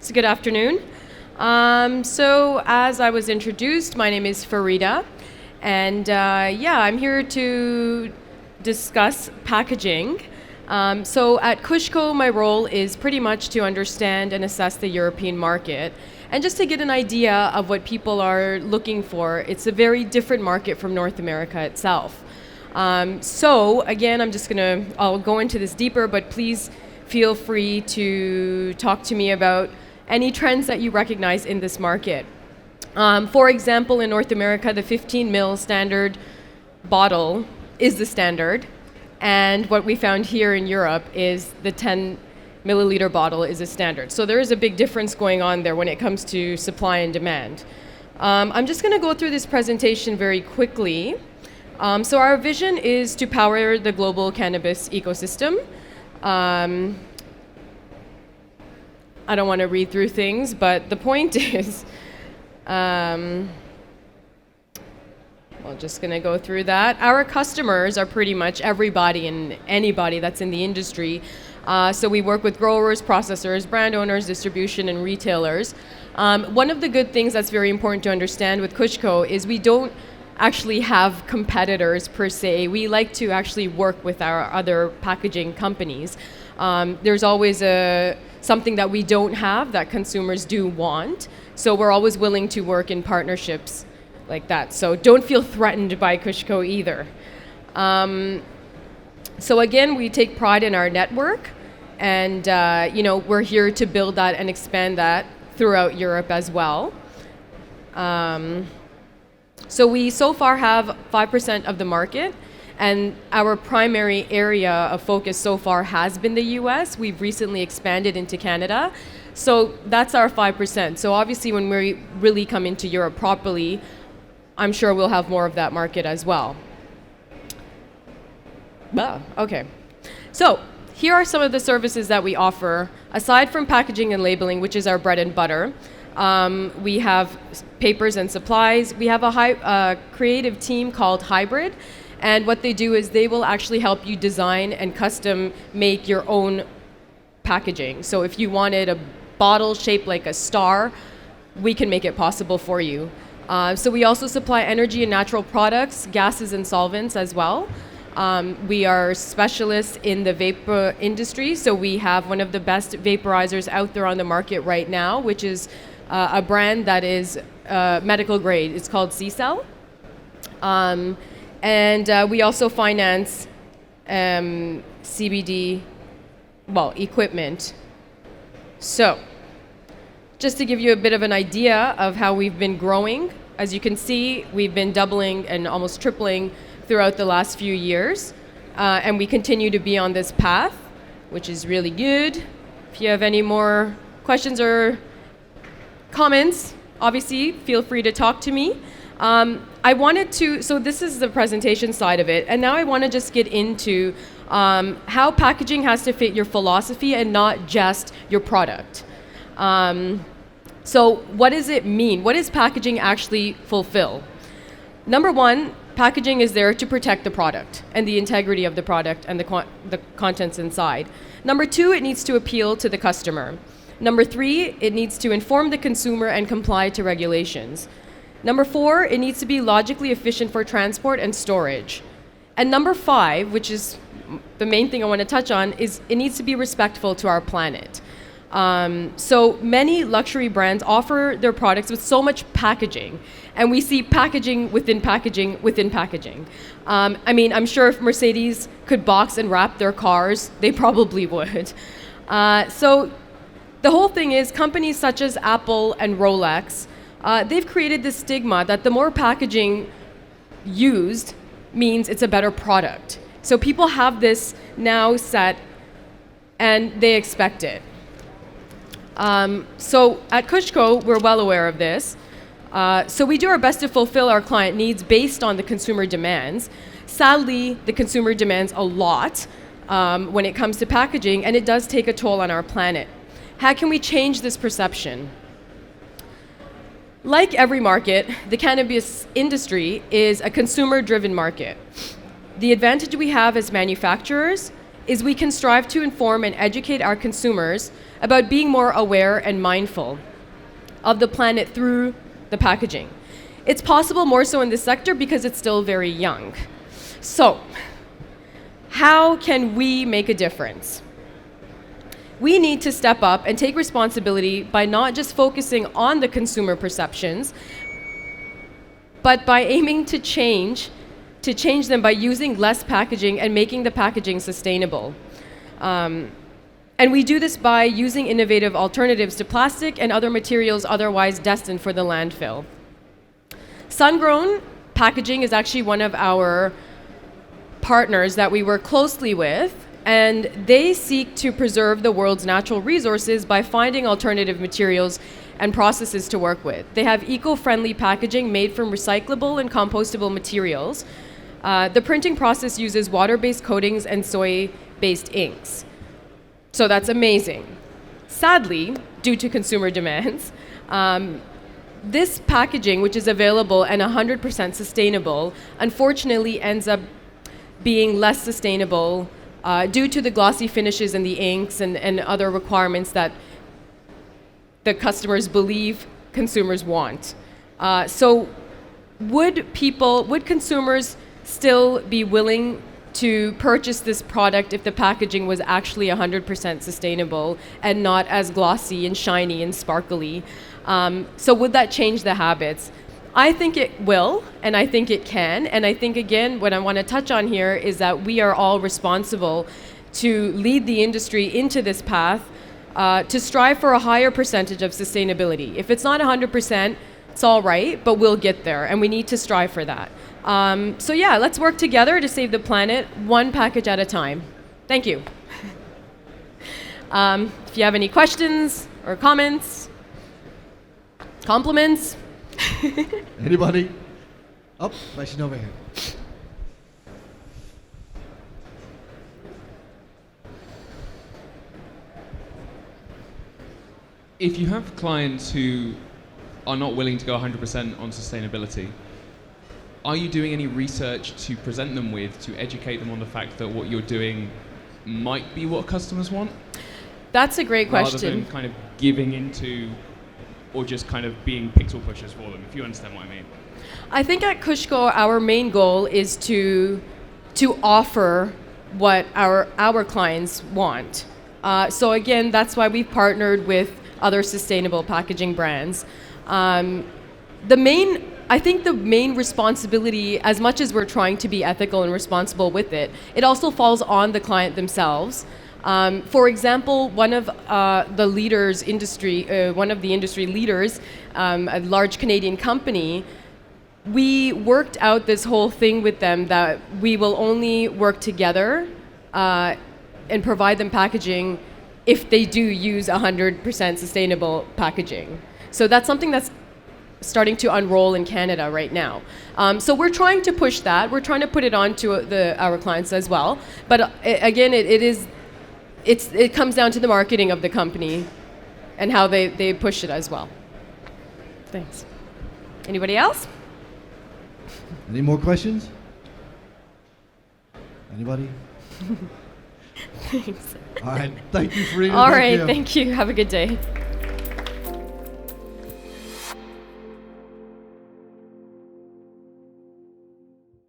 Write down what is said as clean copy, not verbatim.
So good afternoon. So as I was introduced, my name is Farida, and I'm here to discuss packaging. So at KushCo, my role is pretty much to understand and assess the European market, and just to get an idea of what people are looking for. It's a very different market from North America itself. So again, I'll go into this deeper, but please feel free to talk to me about any trends that you recognize in this market. For example, in North America, the 15 ml standard bottle is the standard, and what we found here in Europe is the 10 milliliter bottle is a standard. So there is a big difference going on there when it comes to supply and demand. I'm just going to go through this presentation very quickly. So our vision is to power the global cannabis ecosystem. I don't want to read through things, but the point is, just going to go through that. Our customers are pretty much everybody and anybody that's in the industry. So we work with growers, processors, brand owners, distribution, and retailers. One of the good things that's very important to understand with KushCo is we don't actually have competitors per se. We like to actually work with our other packaging companies. There's always something that we don't have that consumers do want. So we're always willing to work in partnerships like that. So don't feel threatened by KushCo either. So again, we take pride in our network, and we're here to build that and expand that throughout Europe as well. So we so far have 5% of the market, and our primary area of focus so far has been the US. We've recently expanded into Canada. So that's our 5%. So obviously when we really come into Europe properly, I'm sure we'll have more of that market as well. Okay. So here are some of the services that we offer. Aside from packaging and labeling, which is our bread and butter, we have papers and supplies. We have a creative team called Hybrid, and what they do is they will actually help you design and custom make your own packaging. So if you wanted a bottle shaped like a star, we can make it possible for you. So we also supply energy and natural products, gases and solvents as well. We are specialists in the vapor industry, so we have one of the best vaporizers out there on the market right now, which is a brand that is medical grade. It's called C-Cell. And we also finance CBD, equipment. So, just to give you a bit of an idea of how we've been growing, as you can see, we've been doubling and almost tripling throughout the last few years. And we continue to be on this path, which is really good. If you have any more questions or comments, obviously, feel free to talk to me. So this is the presentation side of it, and now I want to just get into how packaging has to fit your philosophy and not just your product. So what does it mean? What does packaging actually fulfill? Number one, packaging is there to protect the product and the integrity of the product and the contents inside. Number two, it needs to appeal to the customer. Number three, it needs to inform the consumer and comply to regulations. Number four, it needs to be logically efficient for transport and storage. And number five, which is the main thing I want to touch on, is it needs to be respectful to our planet. So many luxury brands offer their products with so much packaging, and we see packaging within packaging within packaging. I'm sure if Mercedes could box and wrap their cars, they probably would. So the whole thing is companies such as Apple and Rolex, they've created this stigma that the more packaging used means it's a better product. So people have this now set, and they expect it. So at KushCo, we're well aware of this. So we do our best to fulfill our client needs based on the consumer demands. Sadly, the consumer demands a lot when it comes to packaging, and it does take a toll on our planet. How can we change this perception? Like every market, the cannabis industry is a consumer-driven market. The advantage we have as manufacturers is we can strive to inform and educate our consumers about being more aware and mindful of the planet through the packaging. It's possible more so in this sector because it's still very young. So, how can we make a difference? We need to step up and take responsibility by not just focusing on the consumer perceptions, but by aiming to change them by using less packaging and making the packaging sustainable. And we do this by using innovative alternatives to plastic and other materials otherwise destined for the landfill. Sun-grown packaging is actually one of our partners that we work closely with, and they seek to preserve the world's natural resources by finding alternative materials and processes to work with. They have eco-friendly packaging made from recyclable and compostable materials. The printing process uses water-based coatings and soy-based inks. So that's amazing. Sadly, due to consumer demands, this packaging, which is available and 100% sustainable, unfortunately ends up being less sustainable due to the glossy finishes and the inks and other requirements that the customers believe consumers want. So would consumers still be willing to purchase this product if the packaging was actually 100% sustainable and not as glossy and shiny and sparkly? So would that change the habits? I think it will, and I think it can. And I think, again, what I want to touch on here is that we are all responsible to lead the industry into this path, to strive for a higher percentage of sustainability. If it's not 100%, it's all right, but we'll get there, and we need to strive for that. So yeah, let's work together to save the planet, one package at a time. Thank you. If you have any questions or comments, compliments. Anybody? Oh, question over here. If you have clients who are not willing to go 100% on sustainability, are you doing any research to present them with to educate them on the fact that what you're doing might be what customers want? That's a great question. Rather than kind of giving into or just kind of being pixel pushers for them, if you understand what I mean. I think at KushCo, our main goal is to offer what our clients want. So again, that's why we've partnered with other sustainable packaging brands. I think the main responsibility, as much as we're trying to be ethical and responsible with it, it also falls on the client themselves. For example, one of the industry leaders, a large Canadian company, we worked out this whole thing with them that we will only work together and provide them packaging if they do use 100% sustainable packaging. So that's something that's starting to unroll in Canada right now. So we're trying to push that. We're trying to put it on to our clients as well. But again, it comes down to the marketing of the company and how they push it as well. Thanks. Anybody else? Any more questions? Anybody? Thanks. All right. Thank you, Farida. All right. Thank you. Have a good day.